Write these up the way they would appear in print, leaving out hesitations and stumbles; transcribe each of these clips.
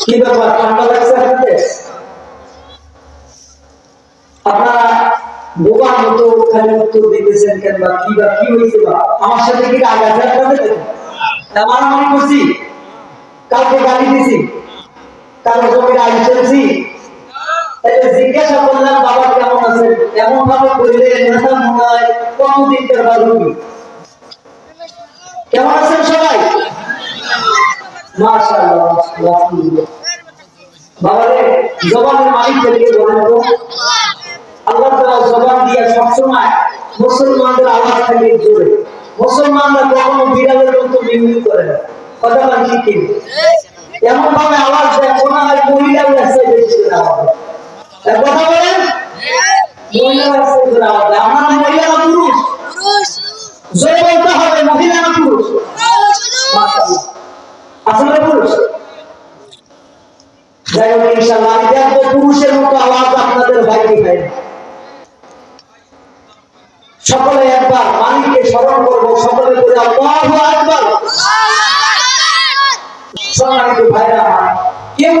কি ব্যাপার, ঠান্ডা লাগছে আপনাদের? আপনারা বোবার মতো খালি উত্তর দিতেছেন কেন? বা কি হয়েছে? বা আমার সাথে কি রাগ আছে আপনাদের? মারামারি করছি, কাউকে গালি দিছি, কারো জমির আইন চলছি, তাহলে জিজ্ঞাসা করলাম বাবা কেমন আছেন, এমন ভাবে বললে মনে হয় কতদিন রোগী। কেমন আছেন সবাই? মাশাআল্লাহ, আলহামদুলিল্লাহ। বাবারে জবানের মালিক থেকে বলেন তো, আল্লাহ তাআলা জবান দিয়ে সবসময় মুসলমানদের আওয়াজ থাকে জোরে। মুসলমানরা কখনো বিড়ালের মতো মিউমিউ করে না, কথা বলেন ঠিক কি? এমন ভাবে আওয়াজ দেয় মনে হয় মহিলার কাছে বেশি আওয়াজ। কথা বলেন, মহিলার কাছে আওয়াজ দেয়। আমরা মহিলা না পুরুষ? জোরে বলতে হবে, মহিলা না পুরুষ? মাশাআল্লাহ, আসলে পুরুষ। যাই হোক ইনশাআল্লাহ আমি দেখবো পুরুষের মতো আওয়াজ আপনাদের ভাইকে পাই। সকলে একবার মালিককে স্মরণ করবো, সকলে করে আল্লাহু আকবার। সম্মানিত ভাইরা, কেউ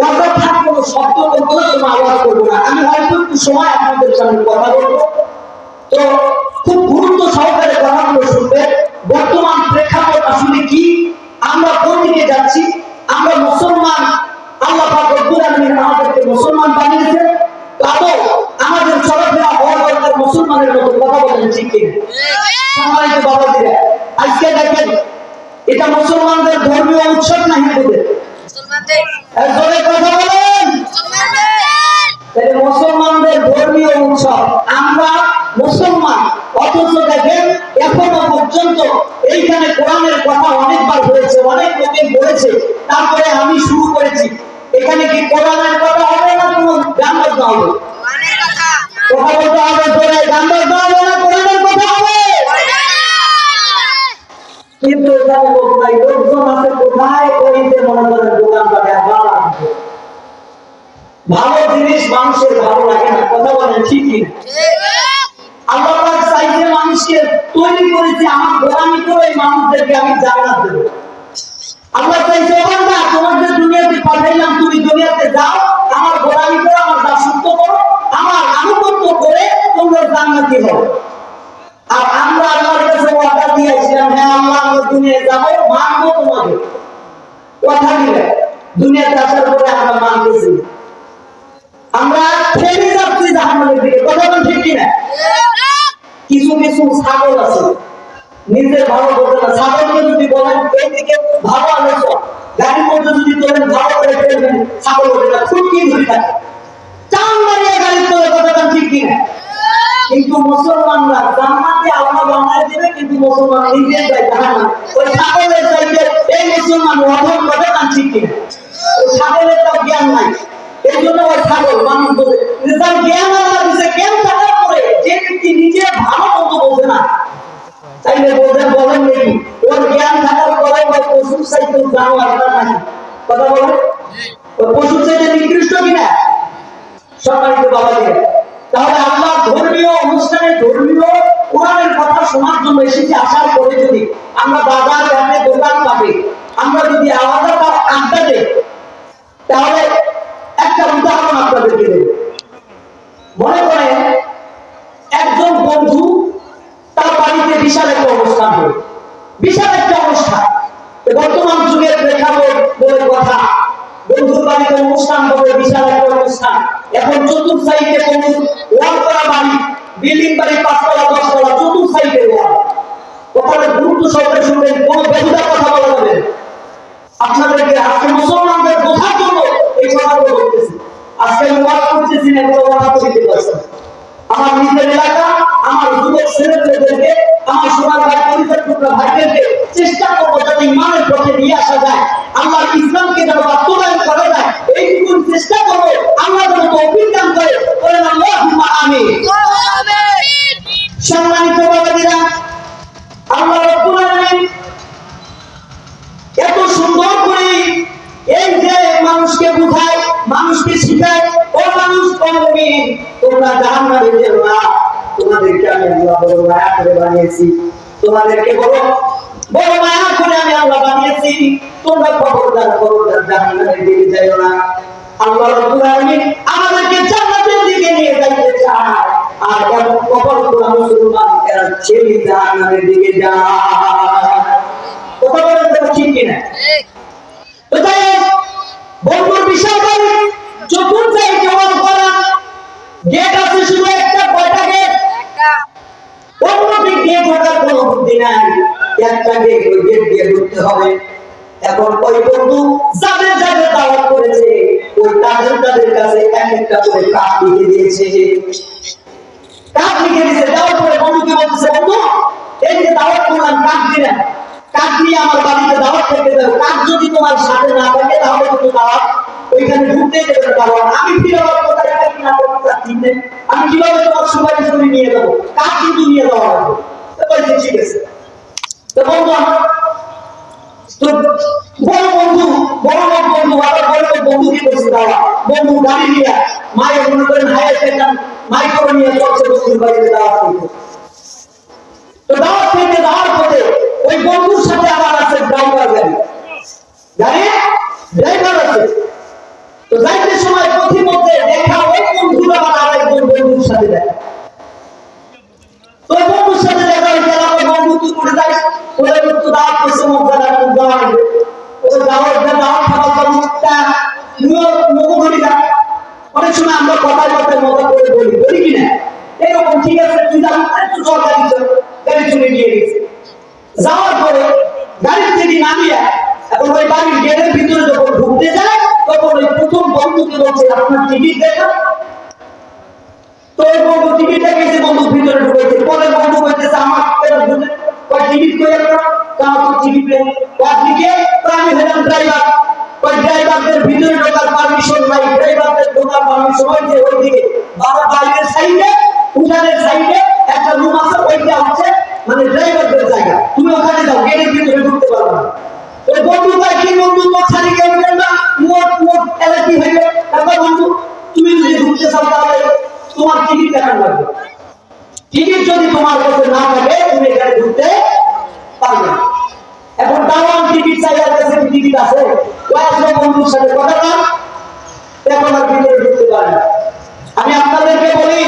কথা থাকবো শব্দ করবো না, কোনো আওয়াজ করবো না। আমি হয়তো একটু সময় আপনাদের সামনে কথা বলবো, তো খুব গুরুত্ব সহকারে কথাগুলো শুনবেন। বর্তমান প্রেক্ষাপট আসলে কি, আমরা কোন দিকে যাচ্ছি, আমরা মুসলমান, আল্লাহ পাক রব্বুল আলামিন আমাদেরকে মুসলমান বানিয়েছেন, তাও আমাদের চলাফেরা হওয়া দরকার মুসলমানের মতো। কথা বলেন ঠিক কি? সম্মানিত বাবাজিরা, আজকে দেখেন এটা মুসলমানদের ধর্মীয় উৎসব না হিন্দুদের? জোরে কথা বলেন। মুসলমানদের ধর্মীয় উৎসব, আমরা মুসলমান, অথচ দেখেন এখনো পর্যন্ত এইখানে কোরআনের কথা অনেকবার হয়েছে, অনেক লোকে বলেছে, তারপরে আমি শুরু করেছি। এখানে কি কোরআনের কথা হবে না কোনো গান বাজনা হবে? কথা বলতে হবে জোরে, গান বাজনা হবে না কোরআনের কথা হবে? কিন্তু এখানে লোক নাই, লোকজন আছে কোথায়? ওই যে মনে করেন দোকানপাটে ভালো জিনিস মানুষের ভালো লাগে না, কথা বলেন ঠিক কি? আল্লাহ পাক চাইছে মানুষকে তৈরি করেছে আমার গোলামি করে, এই মানুষদেরকে আমি জান্নাত দেব। আল্লাহ চাইছে বান্দা তোমাদের দুনিয়াতে পাঠাইলাম, তুমি দুনিয়াতে যাও, আমার গোলামি করো, আমার দাসত্ব করো, আমার আনুগত্য করে তোমরা জান্নাতি হও। আর আমরা আল্লাহর কাছে ওয়াদা দিয়েছিলাম, হ্যাঁ আল্লাহ আমরা দুনিয়ায় যাবো, মানবো তোমাদের কথা দিলে। দুনিয়াতে আসার পরে আমরা মানতেছি, আমরা ফেলে যাচ্ছি জাহান্নামের দিকে। কথা বলেন ঠিক কিনা? কিছু কিছু ছাগল আছে নিজের ভালো করতে না, ছাগলকে যদি বলেন এই দিকে ভালো আলোচ, গাড়ির মধ্যে যদি তোলেন ভালো করে ফেলবেন, ছাগল ওঠে না, খুঁটকি ধরে থাকে, চান মারিয়ে গাড়ি তোলে। কথা ঠিক কিনা? কিন্তু মুসলমানরা জান্নাতে আল্লাহ বানায় দেবে, কিন্তু মুসলমান নিজে যায় জাহান্নামে। ওই ছাগলের চাইতে এই মুসলমান অধম। কথা ঠিক কিনা? ওই ছাগলের তার জ্ঞান নাই, এই জন্য ওই ছাগল মানুষ বলে তার জ্ঞান আল্লাহ দিছে, জ্ঞান থাকার পরে যে ব্যক্তি নিজে ভালো মন্দ বোঝে না, তাইলে বলেন নাকি ওর জ্ঞান থাকার পরে ওই পশুর চাইতে জানোয়ার নাকি? কথা বলেন, ওই পশুর চাইতে নিকৃষ্ট কিনা? সম্মানিত বাবাজিরা, তাহলে আল্লাহ ধর্মীয় অনুষ্ঠানে ধর্মীয় কোরআনের কথা শোনার জন্য এসেছি। আসার পরে যদি আমরা বাজার ঘাটে দোকান পাবে, আমরা যদি আলাদা তার আড্ডা দেই, তাহলে একটা উদাহরণ আপনাদেরকে দেব। মনে করেন একজন বন্ধু, তার বাড়িতে বিশাল একটা অনুষ্ঠান হবে, বিশাল একটা অনুষ্ঠান। বর্তমান যুগের প্রেক্ষাপট বলে কথা, বন্ধুর বাড়িতে অনুষ্ঠান হবে, বিশাল একটা অনুষ্ঠান। এখন চতুর্থ সাইডে কোন ওয়াল করা বাড়ি, বিল্ডিং বাড়ি 5 তলা 10 তলা, চতুর্থ সাইডে ওয়াল। কথাটা গুরুত্ব সহকারে শুনবেন, কোন বেহুদা কথা বলা যাবে। আপনাদেরকে আজকে মুসলমানদের বোঝার জন্য এই কথাগুলো বলতেছি। আজকে আমি ওয়াজ করতেছি না, এগুলো ওয়াজ করতে পারছেন। আমার নিজের এলাকা, আমার যুবক ছেলেদেরকে, আমার সোনার ভাই পরিচয় টুকরা ভাইদেরকে চেষ্টা করবো যাতে ইমানের পথে নিয়ে আসা যায়, আল্লাহর ইসলামকে যেন বাস্তবায়ন করা যায়, এইটুকুন চেষ্টা করবো। আল্লাহ যেন তৌফিক দান করে, বলেন আল্লাহুম্মা আমিন। সম্মানিত বাবাজিরা, আল্লাহ রাব্বুল আলামিন এত সুন্দর করে এই যে মানুষকে বুঝায়, মানুষকে শিখায়, ও মানুষ মুমিন তোমরা জাহান্নামে যেও না, তোমাদেরকে আমি আল্লাহ বড় মায়া করে বানিয়েছি, তোমাদেরকে বড় মায়া করে আমি আল্লাহ বানিয়েছি। পাঠাইছি, তোমরা খবরদার জাহান্নামের দিকে যাইও না। আল্লাহ রাব্বুল আলামিন আমাদেরকে জান্নাতের দিকে নিয়ে যাইতে চায়, আর এমন কবর করা মুসলমান এরা ছেলে জাহান্নামের দিকে যায়। কথা বলেন তো ঠিক কিনা? তো তাই বন্ধুর বিশাল বাড়ি, চতুর্দিকে জবাব করা, গেট আছে শুধু একটা, কয়টা গেট? অন্য দিক দিয়ে ঢোকার কোনো বুদ্ধি নাই, একটা গেট, ওই গেট দিয়ে ঢুকতে হবে। এখন ওই বন্ধু যাদের যাদের দাওয়াত করেছে, ওই তাদের কাছে এক একটা করে কাঠ লিখে দিয়েছে। কাঠ লিখে দিয়েছে, দেওয়ার পরে বন্ধুকে বলতেছে, বন্ধু এই যে দাওয়াত করলাম, কাঠ দিলেন, কাঠ নিয়ে আমার বাড়িতে দাওয়াত খেতে যাবো, কাঠ যদি তোমার সাথে না থাকে তাহলে কিন্তু দাওয়াত ওইখানে ঢুকতে যেতে পারবো না। আমি ফিরে কোথায় কাঠ না করতে ঠিক নেই, আমি কিভাবে তোমার সুপারিশ করে নিয়ে যাবো, কাঠ কিন্তু নিয়ে যাওয়া লাগবে। তো বলছে ঠিক আছে। তো বন্ধু বড় বন্ধু আবার বড় বন্ধু কি করছে, দাওয়া বন্ধু গাড়ি নিয়ে মায়ের মনে করেন হায়ার সেকেন্ড মাই করে নিয়ে চলছে বন্ধুর বাড়িতে দাওয়াত খেতে। তো দাওয়াত খেতে যাওয়ার পথে ওই বন্ধুর সাথে আবার আছে ড্রাইভার ড্রাইভার আছে। তো যাইতে সময় পথিমধ্যে দেখা ওই বন্ধুর আবার আরেকজন বন্ধুর সাথে দেখা। তো বন্ধুর সাথে দেখা হয়েছে, আমার বন্ধু তুই করে যাইস, ওরা কিন্তু দাওয়াত করছে, মজাদার দাওয়াত, ওই দাওয়াত খাবার মুখটা মুখ ধরি না। অনেক সময় আমরা কথায় মজা করে বলি কিনা, এরকম ঠিক আছে তুই যা, একটু জল গাড়ি চলে গিয়ে গেছে। যাওয়ার পরে গাড়ি থেকে নামিয়ে এখন ওই বাড়ির গেটের ভিতরে যখন ঢুকতে যায়, তখন ওই প্রথম বন্ধুকে বলছে আপনার টিকিট দেখা। তো ওই বন্ধু টিকিটটা গেছে, বন্ধু ভিতরে ঢুকেছে। পরে বন্ধু বলতেছে আমার টিকিট করে টিকিট আমি হলাম ড্রাইভার, ওই ড্রাইভারদের ভিতরে ঢোকার পারমিশন নাই, ড্রাইভারদের ঢোকার পারমিশন হয়েছে ওইদিকে বাইরের সাইডে, উঠানের সাইডে একটা রুম আছে, ওইটা হচ্ছে মানে ড্রাইভারদের জায়গা, তুমি ওখানে যাও, গেটের ভিতরে ঢুকতে পারবে না। ওই বন্ধু ভাই কি বন্ধু মোট ছাড়ি কেউ না, মোট এলাকি হইবে। তারপর বন্ধু তুমি যদি ঢুকতে চাও তাহলে তোমার টিকিট দেখানো লাগবে, টিকিট যদি তোমার কাছে না থাকে তুমি এখানে ঢুকতে পারবে না। এখন দাওয়ান টিকিট চাইলে কাছে টিকিট আছে, ওই বন্ধুর সাথে কথা বল, এখন আর ভিতরে ঢুকতে পারে না। আমি আপনাদেরকে বলি,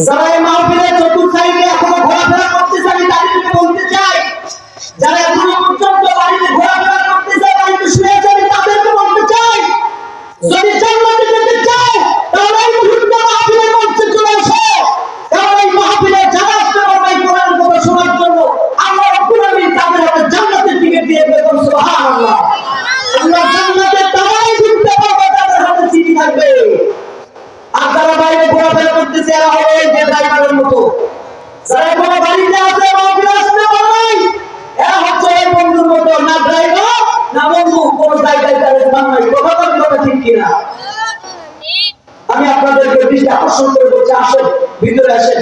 যারা এই মাহফিলের চতুর্থাইকে এখনো ঘোরাফেরা করতেছে, আমি তাদেরকে বলতে চাই, যারা এখনো পর্যন্ত বাড়িতে ঘোরাফেরা করতেছে, বাড়িতে শুয়েছে, আমি তাদেরকে বলতে চাই, যদি জান্নাতে যেতে চাও তাহলে এই মুহূর্তে মাহফিলের মঞ্চে চলে আসো। কারণ এই মাহফিলে যারা আসতে পারবে এই কোরআন কথা শোনার জন্য, আল্লাহ রাব্বুল আলামিন তাদের হাতে জান্নাতের টিকিট দিয়ে দেবেন। সুবহানাল্লাহ। আল্লাহ জান্নাতে তারাই ঢুকতে পারবে যাদের হাতে চিঠি থাকবে। আর যারা বাইরে ঘোরাফেরা করতেছে এরা হবে এই যে ড্রাইভারের মতো, যারা কোনো বাড়িতে আছে মাহফিলে আসতে পারবে, এরা হচ্ছে এই বন্ধুর মতো, না ড্রাইভার না বন্ধু, কোনো জায়গায় তাদের নাম নাই। কথা ঠিক কিনা? আমি আপনাদেরকে দৃষ্টি আকর্ষণ করে বলছি, আসেন ভিতরে আসেন,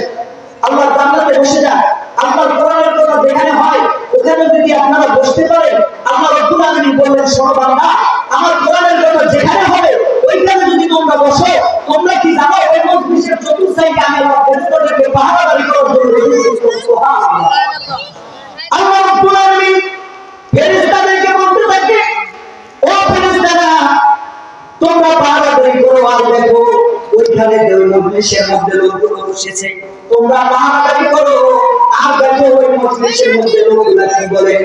আল্লাহর জান্নাতে বসে যান। আল্লাহর কোরআনের কথা যেখানে হয় ওখানে যদি আপনারা বসতে পারেন, আল্লাহ রাব্বুল আলামিন বললেন শোনো বান্দা, আমার কোরআনের কথা যেখানে হবে ওইখানে যদি তোমরা বসো, তোমরা কি জানো ওই মজলিসের চতুর্দিকে আমি আল্লাহ ফেরেশতাদেরকে পাহারাদারি করার জন্য রেখেছি। সুবহানাল্লাহ। আল্লাহ রাব্বুল আলামিন ফেরেশতাদেরকে বলতে থাকে, ও ফেরেশতারা তোমরা পাহারাদারি করো, আর দেখো ওইখানে ওই মজলিসের মধ্যে লোকগুলো বসেছে, তোমরা পাহারাদারি করো, আর দেখো ওই মজলিসের মধ্যে লোকগুলো কি বলে।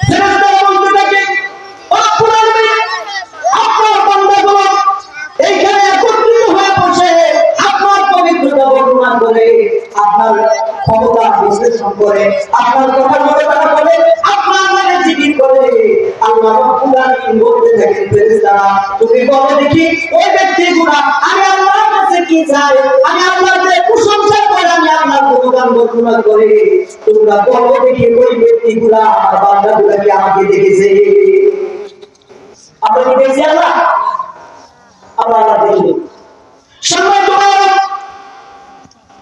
ফেরেশতারা বলতে থাকে, ও রব্বুল আলামিন আপনার বান্দাগুলো এইখানে একত্রিত হয়ে বসে আপনার পবিত্রতা বর্ণনা করে, আপনার ক্ষমতা বিশ্লেষণ করে, আপনার কথা বলে তারা বলে, আপনার নামে জিকির করে। আল্লাহ রাব্বুল আলামিন বলতে থাকেন, ফেরেশতারা তুমি বলো দেখি ওই ব্যক্তিগুলো আমি আল্লাহর কাছে কি চাই, আমি আল্লাহর যে প্রশংসা করে, আমি আল্লাহর গুণগান বর্ণনা করে, তোমরা বলো দেখি ওই ব্যক্তিগুলো আমার বান্দাগুলোকে আমাকে দেখেছে। আমরা কি দেখছি আল্লাহ? আমরা দেখি। সম্মানিত ভাইরা,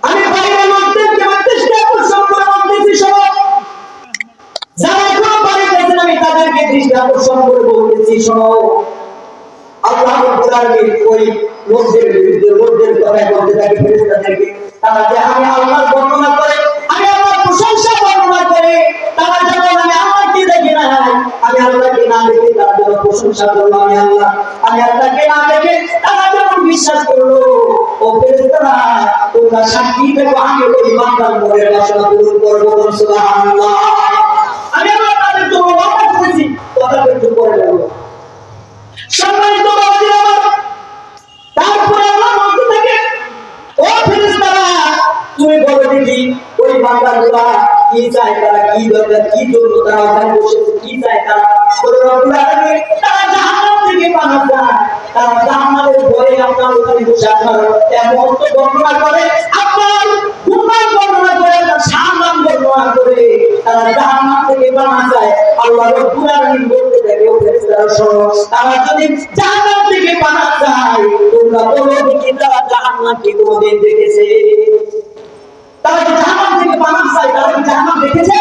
আমি বাইরের মধ্যে দৃষ্টি আকর্ষণ করে বলতেছি, শোনো, যারা এখনো বাড়িতে আছেন আমি তাদেরকে দৃষ্টি আকর্ষণ করে বলতেছি, শোনো, আল্লাহ রাব্বুল আলামিন ওই লোকদের বিরুদ্ধে লোকদের কথাই বলতে থাকে ফেরেশতাদেরকে, তারা যে আমি আল্লাহর বর্ণনা করে, আমি আল্লাহর প্রশংসা বর্ণনা করে, তারা যেন আমি আল্লাহকে দেখি না, আমি আল্লাহকে না দেখে তারা যেন প্রশংসা করলো আমি আল্লাহকে না দেখে তারা যেমন বিশ্বাস করলো। ও ফেরেশতারা তোমরা সাক্ষী দেখো আমি ওই বান্দার মনের বাসনা পূরণ করবো। সুবহানাল্লাহ। আমি আল্লাহ তাদের জন্য ওয়াদা করেছি, কথাটা একটু পরে বলবো। সম্মানিত বাবাজি আমার, তারপরে আল্লাহ বলতে থাকে, ও ফেরেশতারা তুমি বলো দেখি ওই বান্দাগুলা কি চায়, তারা কি দরকার, কি জন্য তারা ওখানে বসেছে, কি চায় তারা? তারা জাহান্নাম থেকে পানা চায়, তারা জাহান্নামের ভয়ে আপনার ওখানে বসে আপনার এমন তো বর্ণনা করে, আপনার গুণগান বর্ণনা করে, তার সামনাম বর্ণনা করে তারা জাহান্নাম থেকে পানা চায়। আল্লাহ রাব্বুল আলামিন বলতে থাকে, ও ফেরেশতারা শোনো, তারা যদি জাহান্নাম থেকে পানা চায় তোমরা বলো দেখি তারা জাহান্নামকে কোনদিন দেখেছে? তারা কি জাহান্নাম থেকে পানা চায়, তারা কি জাহান্নাম দেখেছে?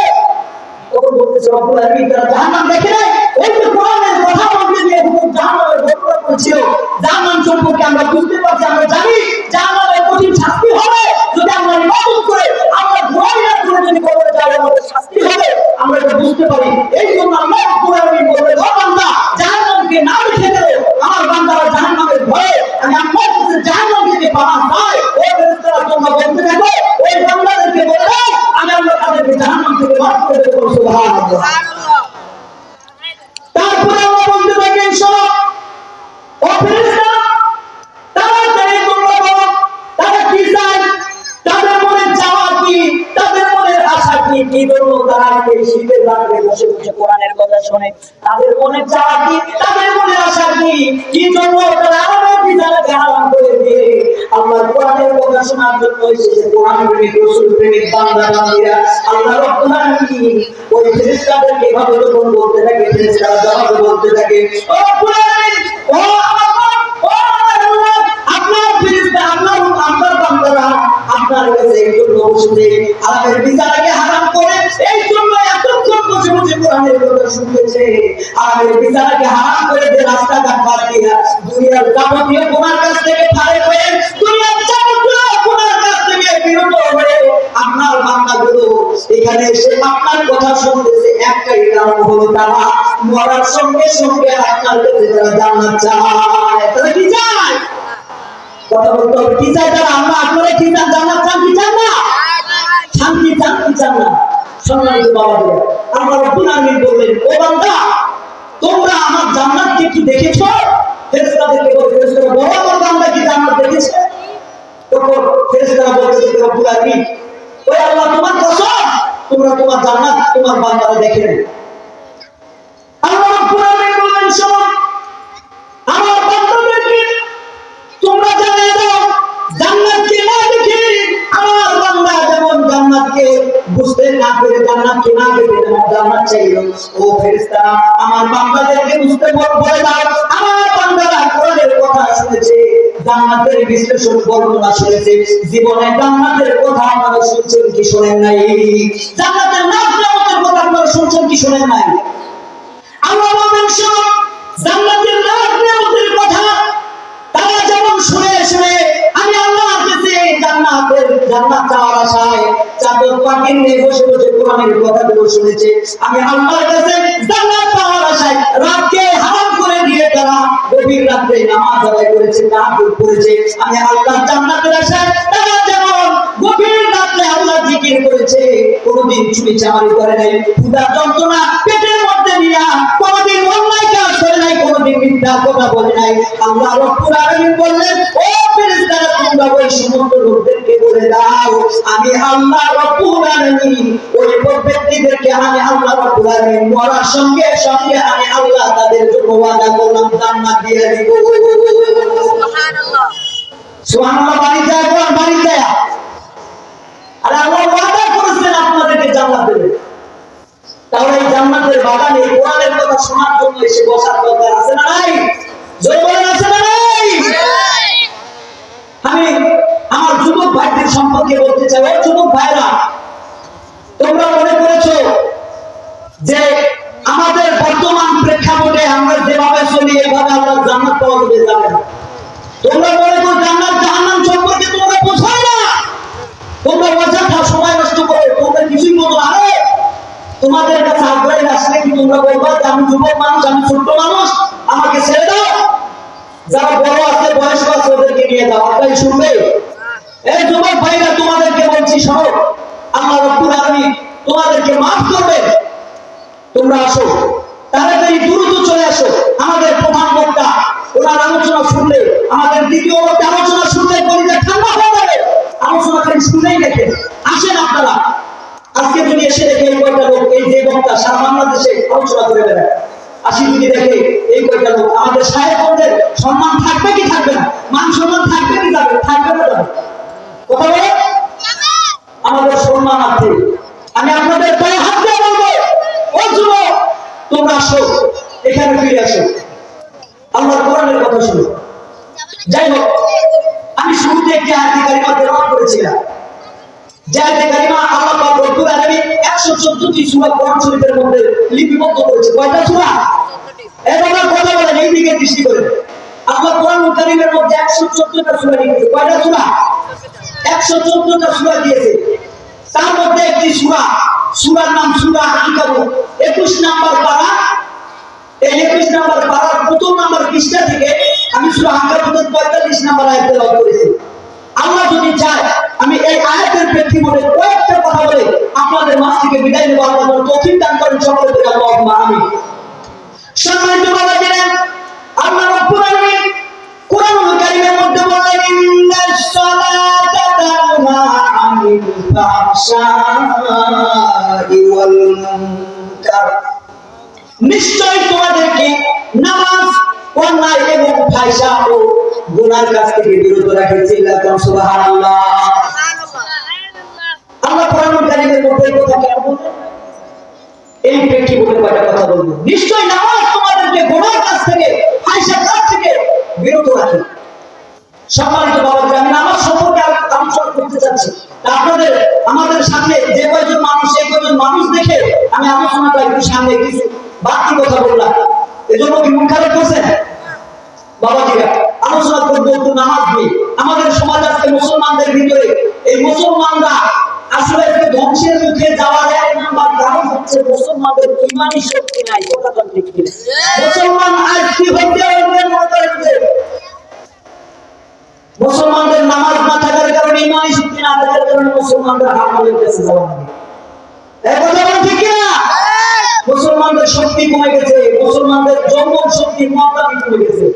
তখন বলতেছে রব্বুল আলামিন তারা জাহান্নাম দেখে নাই। এই যে কোরআনের কথা বলতে গিয়ে হুকুম জাহান্নামের বর্ণনা করেছিল, জাহান্নাম সম্পর্কে আমরা বুঝতে পারছি, আমরা জানি জাহান্নামের কঠিন শাস্তি হবে যদি আমরা ইবাদত করে আমরা দোয়া না করে যদি কবরে যাই, আমাদের শাস্তি হবে আমরা এটা বুঝতে পারি। এই জন্য আল্লাহ রাব্বুল আলামিন বললেন, ও বান্দা জাহান্নামকে না দেখে গেলে আমার বান্দারা জাহান্নামের ভয়ে আমি আল্লাহর কাছে জাহান্নাম থেকে পানা চাই। ও ফেরেশতারা তোমরা বলতে থাকো ওই বান্দাদেরকে বলে দাও আমি আল্লাহ তাদেরকে জাহান্নাম থেকে মাফ করে দেব। সুবহানাল্লাহ। তারপরে আল্লাহ বলতে থাকেন, শোনো ও ফেরেশতারা তাড়াতাড়ি তোমরা বলো তারা কি চায়, তাদের মনের চাওয়া কি, তাদের মনের আশা কি, কি জন্য তারা এই শীতের রাতে বসে বসে কোরআনের কথা শুনে, তাদের মনের চাওয়া কি, তাদের মনের আশা কি, কি জন্য তারা আমার বিধানকে হারাম করে দিয়ে আল্লাহর কোরআনের কথা শোনার জন্য এসেছে। কোরআন প্রেমিক রাসূল প্রেমিক বান্দা বান্দীরা আল্লাহ রাব্বুল আলামিন ওই ফেরেশতাদেরকে এভাবে যখন বলতে থাকে, ফেরেশতারা জবাব বলতে থাকে, ও রব্বুল আলামিন, ও আমার আল্লাহ, আপনার ফেরেশতা আপনার বান্দারা আপনার কাছে একজন বসে আল্লাহর বিধানকে হারাম করে এই জন্য এতক্ষণ বসে বসে কোরআনের কথা শুনতেছে। আল্লাহর বিধানকে হারাম করে দিয়ে রাস্তাঘাট বাদ দিয়ে দুনিয়ার যাবতীয় গুনার কাছ থেকে ফারেক হয়ে দুনিয়ার যাবতীয় গুনার কাছ থেকে বিরত হয়ে আপনার বান্দাগুলো এখানে এসে আপনার কথা শুনতেছে, একটাই কারণ হলো তারা মরার সঙ্গে সঙ্গে আপনার কাছে তারা জান্নাত চায়। তারা কি চায়? কথা বলতে হবে, কি চায় তারা? আমরা আপনারা কি চান? জান্নাত চান কি চান না? শান্তি চান কি চান না? সম্মানিত বাবারা, আল্লাহ রাব্বুল আলামিন বললেন, ও বান্দা তোমরা আমার জান্নাতকে কি দেখেছো? ফেরেশতাদেরকে বলে, ফেরেশতারা বলো আমার বান্দা কি জান্নাত দেখেছে? তখন ফেরেশতারা বলতে থাকে, রব্বুল আলামিন ওই আল্লাহ তোমার কসম তোমরা তোমার জান্নাত তোমার বান্দারা দেখে নেই। আল্লাহ রাব্বুল আলামিন বললেন, শোনো আমার বান্দাদেরকে তোমরা জানিয়ে দাও জান্নাতকে না দেখে আমার বান্দা যেমন জান্নাতকে বুঝতে না পেরে জান্নাতকে না দেখে যেমন জান্নাত চাইলো, ও ফেরেশতারা আমার বান্দাদেরকে বুঝতে বলে দাও আমার বান্দারা কোরআনের কথা শুনেছে, জান্নাতের বিশ্লেষণ বর্ণনা শুনেছে, জীবনে জান্নাতের কথা আপনারা শুনছেন কি শোনেন নাই? জান্নাতের নাম নিয়ামতের কথা আপনারা শুনছেন কি শোনেন নাই? আল্লাহ বলেন, শোনো জান্নাতের নাম নিয়ামতের কথা তারা যেমন শুনে শুনে আমি আল্লাহর কাছে জান্নাত চাওয়ার আশায় চাদর পাখি নিয়ে বসে বসে কোরআনের কথাগুলো শুনেছে, আমি আল্লাহর কাছে জান্নাত পাওয়ার আশায় রাতকে হারাম করে দিয়ে তারা গভীর রাতে নামাজ আদায় করেছে, তাহাজ্জুদ করেছে, আমি আল্লাহর জান্নাতের আশায় তারা যেমন গভীর রাতে আল্লাহ জিকির করেছে, কোনোদিন চুরি চামারি করে নাই, ক্ষুধা যন্ত্রণা পেটের মধ্যে নিয়া কোনোদিন অন্যায় কাজ করে নাই, কোনোদিন মিথ্যা কথা বলে নাই। আল্লাহ রাব্বুল আলামিন বললেন, ও ফেরেশতারা তোমরা ওই সমস্ত লোকদেরকে বলে দাও আমি আল্লাহ রাব্বুল আলামিন ওই ব্যক্তিদেরকে আমি আল্লাহ রাব্বুল আলামিন মরার সঙ্গে সঙ্গে আমি আল্লাহ তাদের জন্য ওয়াদা করলাম জান্নাত দিয়ে দিব। সুবহানাল্লাহ। সুবহানাল্লাহ। বাড়ি যায় কোন বাড়ি যায় আর আল্লাহ ওয়াদা করেছেন আপনাদেরকে জান্নাত দেবে। তাহলে এই জান্নাতের বাগানে কোরআনের কথা শোনার জন্য এসে বসার দরকার আছে না নাই? জোরে বলেন আছে না নাই? আমি আমার যুবক ভাইদের সম্পর্কে বলতে চাই, ও যুবক ভাইরা তোমরা মনে করেছো যে আমাদের বর্তমান প্রেক্ষাপটে আমরা যেভাবে চলি এভাবে আমরা জান্নাত পাওয়া যাবে না। তোমরা মনে করো জান্নাত জাহান্নাম সম্পর্কে তোমরা বোঝাই না, তোমরা অযথা সময় নষ্ট করো, তোমরা কিছুই বোঝো। আরে তোমাদের কাছে আগ্রহ আসলে কিন্তু তোমরা বলবা যে আমি যুবক মানুষ, আমি ছোট্ট মানুষ, আমাকে ছেড়ে দাও। যারা বড় আছে, বয়স্ক আছে, ওদেরকে নিয়ে যাও। আপনারা শুনবে? এই যুবক ভাইরা, তোমাদেরকে বলছি শোনো, আল্লাহ রাব্বুল আলামিন তোমাদেরকে মাফ করবে। তোমরা আসো, তাড়াতাড়ি দ্রুত চলে আসো। আমাদের প্রধান বক্তা, ওনার আলোচনা শুনলে, আমাদের দ্বিতীয় বক্তা আলোচনা শুনলে কলিজা ঠান্ডা হয়ে যাবে। আলোচনা খালি শুনেই দেখেন। আসেন আপনারা, আজকে যদি এসে দেখে এই কয়টা লোক, এই যে বক্তা সারা বাংলাদেশে আলোচনা করে বেড়ায়, আসি যদি দেখে এই কয়টা লোক, আমাদের সাহেবদের সম্মান থাকবে কি থাকবে না? মান সম্মান থাকবে কি যাবে? থাকবে না যাবে? কথা বলে আমাদের সম্মানার্থে আমি আপনাদের পায়ে হাত দিয়ে বলবো, ও যুবক, তোমরা আসো, এখানে ফিরে আসো, আল্লাহর কোরআনের কথা শুনো। যাই হোক, আমি শুরুতে একটি আয়াতে কারিমা তেলাওয়াত করেছিলাম। যে আয়াতে কারিমা আল্লাহ পাক রব্বুল আলামিন 114টি সূরা কোরআন শরীফের মধ্যে লিপিবদ্ধ করেছে। কয়টা সূরা? এবার কথা বলেন, এই দিকে দৃষ্টি করেন। আল্লাহ কোরআনুল কারীমের মধ্যে 114টা সূরা লিখেছে। কয়টা সূরা? 114টা সূরা দিয়েছে। তার মধ্যে একটি সূরার নাম সূরা আনকাবুত। 21 নাম্বার পারা, এই 21 নাম্বার পারার প্রথম নাম্বার পৃষ্ঠা থেকে আমি সূরা আনকাবুতের 45 নাম্বার আয়াত তেলাওয়াত করেছি। আল্লাহ যদি চায় আমি এই আয়াতের প্রেক্ষিপটে কয়েকটা কথা বলে আপনাদের মাঝ থেকে বিদায় নেব। আল্লাহ যেন তৌফিক দান করেন সকলে বলে আল্লাহুম্মা আমিন। সম্মানিত বাবাজিরা, আল্লাহ রাব্বুল আলামিন কোরআনুল কারীমের মধ্যে বলেন, ইন্নাস সালাতা তানহা আনিল ফাহশাই ওয়াল মুনকার। নিশ্চয় তোমাদেরকে নামাজ অন্যায় এবং ফাহশা ও গুনার কাছ থেকে বিরত রাখে। চিল্লাতুন সুবহানাল্লাহ। আল্লাহ কোরআনুল কারীমের মধ্যে এই কথা কেন বলেন? এই প্রেক্ষিপটে কয়টা কথা বলবো। নিশ্চয় নামাজ তোমাদেরকে গুনার কাছ থেকে, ফাহশার কাছ থেকে বিরত রাখে। সম্মানিত বাবাজি, আমি নামাজ সম্পর্কে আলোচনা করতে চাচ্ছি। আপনাদের আমাদের সামনে যে কয়জন মানুষ, এই কয়জন মানুষ দেখে আমি আলোচনাটা একটু সামনে কিছু বাড়তি কথা বললাম। এজন্য কি মন খারাপ করছেন? বাবাজিরা, আলোচনা করবো একটু নামাজ নিয়ে। আমাদের সমাজ আজকে মুসলমানদের ভিতরে, এই মুসলমানরা আসলে একটু ধ্বংসের মুখে যাওয়ার এক নাম্বার কারণ হচ্ছে মুসলমানদের ঈমানি শক্তি নাই। কথা ঠিক কিনা? মুসলমান আজ কি হচ্ছে? মুসলমানদের নামাজ না থাকার কারণে, ঈমানি শক্তি না থাকার কারণে মুসলমানদের হারামের কাছে যাওয়া লাগে। এই কথা ঠিক কিনা? মুসলমানদের শক্তি কমে গেছে, মুসলমানদের যৌবন শক্তি মাত্রাধিক কমে গেছে।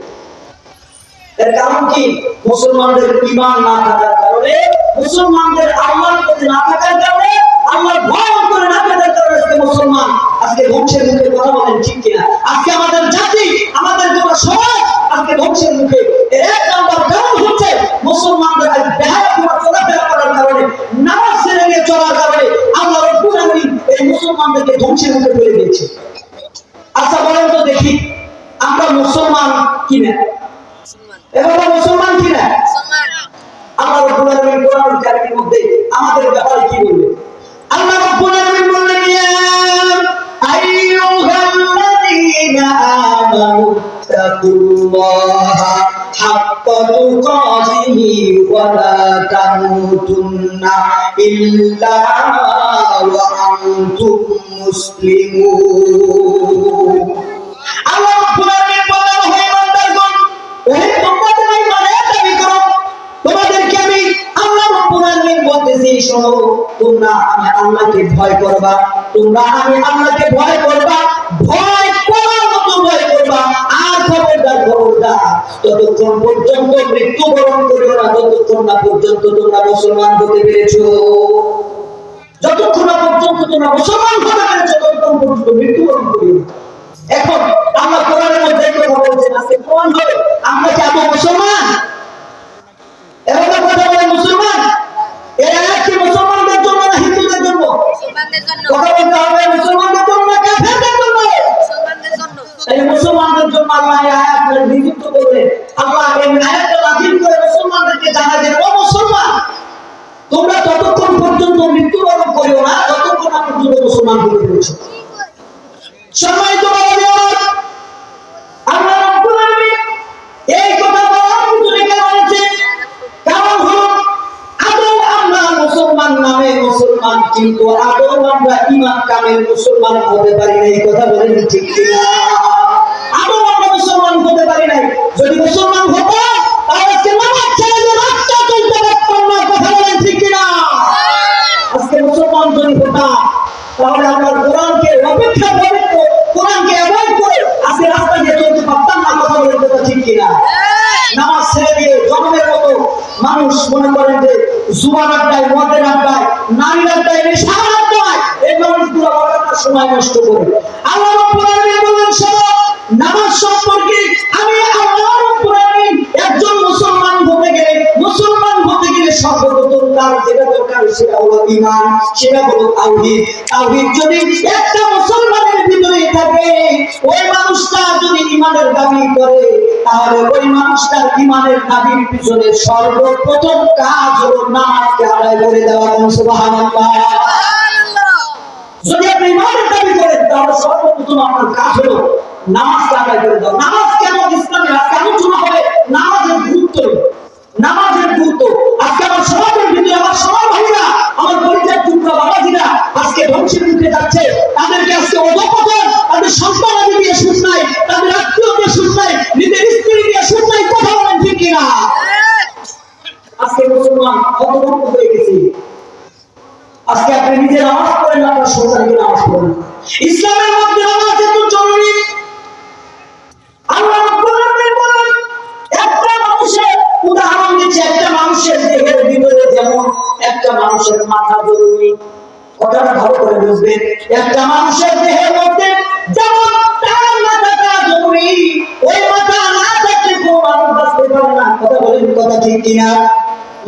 এর কারণ কি? মুসলমানদের ঈমান না থাকার কারণে, মুসলমানদের আল্লাহর প্রতি না থাকার কারণে, আল্লাহর ভয় করে না থাকার কারণে মুসলমান আজকে ধ্বংসের মুখে। কথা বলেন ঠিক কিনা? আজকে আমাদের জাতি, আমাদের গোটা সমাজ আজকে ধ্বংসের মুখে। এর এক নাম্বার কারণ হচ্ছে মুসলমানদের আজ বেহায়াপনা চলাফেরা করার কারণে, নামাজ ছেড়ে নিয়ে চলার কারণে আল্লাহ রাব্বুল আলামিন এই মুসলমানদেরকে ধ্বংসের মুখে ফেলে দিয়েছে। আচ্ছা বলেন তো দেখি, আমরা মুসলমান কিনা? এবার মুসলমান কিনা? আল্লাহ রাব্বুল আলামিন কোরআনুল কারীমের মধ্যে আমাদের ব্যাপারে কি বললেন? আল্লাহ রাব্বুল আলামিন বললেন, ইয়া আইয়ুহাল্লাযীনা আমানু তাকুল্লাহা হাক্কা তুকাতিহি ওয়া লা তামুতুন্না ইল্লা ওয়া আনতুম মুসলিমুন। আল্লাহ রাব্বুল আলামিন বলেন, হে বান্দাগণ, ওহে তোমরা ঈমানের দাবি করো, তোমাদেরকে আমি আল্লাহ রাব্বুল আলামিন বলতেছি, শোনো, তোমরা আমি আল্লাহকে ভয় করবা, তোমরা আমি আল্লাহকে ভয় করবা, ভয় করার মতো ভয় করবা। আর খবরদার ততক্ষণ পর্যন্ত মৃত্যুবরণ করিও না, যতক্ষণ না পর্যন্ত তোমরা মুসলমান হতে পেরেছো। যতক্ষণ না পর্যন্ত তোমরা মুসলমান হতে পেরেছো, ততক্ষণ পর্যন্ত মৃত্যুবরণ করিও না। এখন আল্লাহ কোরআনের মধ্যে কথা বলছেন, আজকে প্রমাণ হবে আমরা কি আদৌ মুসলমান? এবার কথা বলে মুসলমান, এর আয়াত কি মুসলমানদের জন্য না হিন্দুদের জন্য? কথা বলতে হবে মুসলমানদের জন্য না কাফেরদের জন্য? এই মুসলমানদের জন্য আল্লাহ এই আয়াত নিযুক্ত করলেন। আল্লাহ এই আয়াতটা নাযিল করে মুসলমানদেরকে জানায় যে, ও মুসলমান, তোমরা ততক্ষণ পর্যন্ত মৃত্যুবরণ করিও না যতক্ষণ না পর্যন্ত মুসলমান হতে পেরেছো। সম্মানিত বাবাজি, আল্লাহ রাব্বুল আলামিন এই কথা বলার পিছনে কারণ আছে। কারণ হলো আদৌ আমরা মুসলমান নামে মুসলমান, কিন্তু আদৌ আমরা ঈমান কামেল মুসলমান হতে পারি না। এই কথা বলেন ঠিক কিনা? আমরা মুসলমান হতে পারি নাই। যদি মুসলমান হতাম তাহলে আজকে নামাজ ছেড়ে দিয়ে রাস্তা চলতে পারতাম না। কথা বলেন ঠিক কিনা? আজকে মুসলমান যদি হতাম তাহলে আমরা কোরআনকে অপেক্ষা করে, কোরআনকে অ্যাভয়েড করে আজকে রাস্তা দিয়ে চলতে পারতাম না। কথা বলেন কথা ঠিক কিনা? নামাজ ছেড়ে দিয়ে জন্মের মতো মানুষ মনে করেন যে জুয়ার আড্ডায়, মদের আড্ডায়, নারীর আড্ডায়, নেশার আড্ডায় এই মানুষগুলো অনেকটা সময় নষ্ট করে। আল্লাহ রাব্বুল আলামিন বলেন, শোনো, নামাজ সম্পর্কে আমি আল্লাহ রাব্বুল আলামিন একজন মুসলমান হতে গেলে সর্বপ্রথম তার যেটা দরকার সেটা হলো ঈমান, সেটা হলো তাওহীদ। তাওহীদ যদি একটা মুসলমানের ভিতরে থাকে, ওই মানুষটা যদি ঈমানের দাবি করে, তাহলে ওই মানুষটার ঈমানের দাবির পিছনে সর্বপ্রথম কাজ হলো নামাজকে আদায় করে দেওয়া। সুবহানাল্লাহ। যদি আপনি ঈমানের দাবি করেন তাহলে সর্বপ্রথম আপনার কাজ হলো নামাজকে আদায় করে দেওয়া। নামাজ কেন ইসলামে আজকে আলোচনা হবে? নামাজের গুরুত্ব, নামাজের গুরুত্ব। আজকে আমার সমাজের ভিতরে আমার সমাজ ভাইরা, আমার পরিচয় টুকরা বাবাজিরা আজকে ধ্বংসের মুখে যাচ্ছে। তাদেরকে আজকে অধঃপতন, তাদের সন্তানাদি দিয়ে সুখ নাই, তাদের আত্মীয় দিয়ে সুখ নাই, নিজের স্ত্রী দিয়ে সুখ নাই। কথা বলেন ঠিক কিনা? আজকে মুসলমান হতভম্ব হয়ে গেছে। আজকে আপনি নিজে নামাজ পড়েন, আপনার সন্তানকে নামাজ পড়েন। ইসলামের মধ্যে নামাজ এত জরুরি। আল্লাহ রাব্বুল আলামিন বলেন, একটা মানুষের উদাহরণ দিচ্ছে, একটা মানুষের দেহের ভিতরে যেমন একটা মানুষের মাথা জরুরি। কথাটা ভালো করে বুঝবেন। একটা মানুষের দেহের মধ্যে যেমন তার মাথাটা জরুরি, ওই মাথা না থাকলে কোনো মানুষ বাঁচতে পারে না। কথা বলেন কথা ঠিক কিনা?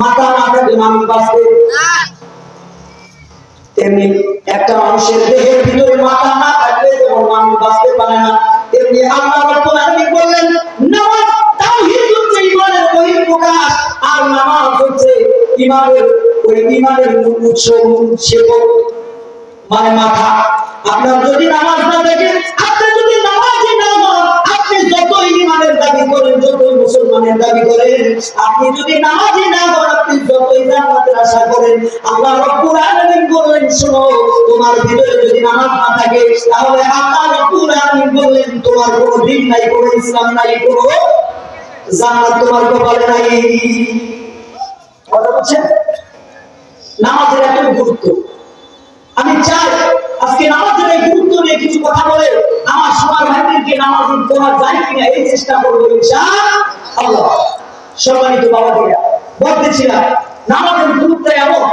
মাথা না থাকলে মানুষ বাঁচতে না। তেমনি একটা মানুষের দেহের ভিতরে মাথা না থাকলে যেমন মানুষ বাঁচতে পারে না, তেমনি আল্লাহ রাব্বুল আলামিন বললেন, নামাজ তাওহীদ হচ্ছে ঈমানের বহিঃপ্রকাশ, আর নামাজ হচ্ছে ঈমানের উৎস, সেবক মানে মাথা। আপনার যদি নামাজ না থাকে, আপনি যদি নামাজি না হন, আপনি যতই ঈমানের দাবি করেন, যতই মুসলমানের দাবি করেন, আপনি যদি নামাজি না হন, আপনি যতই জান্নাতের আশা করেন, আল্লাহ রাব্বুল আলামিন বললেন, শোনো, তোমার ভিতরে যদি নামাজ না থাকে, তাহলে আল্লাহ রাব্বুল আলামিন বললেন, তোমার কোনো দিন নাই, কোনো ইসলাম নাই, কোনো জান্নাত তোমার কপালে নাই। কথা বলছেন? নামাজের এত গুরুত্ব। আমি চাই আজকে নামাজের এই গুরুত্ব নিয়ে কিছু কথা বলে আমার সবার ভাইদেরকে নামাজ পড়া যায় কিনা এই চেষ্টা করবো ইনশাআল্লাহ। সম্মানিত বাবাজিরা, বলতেছিলাম নামাজের গুরুত্ব এমন।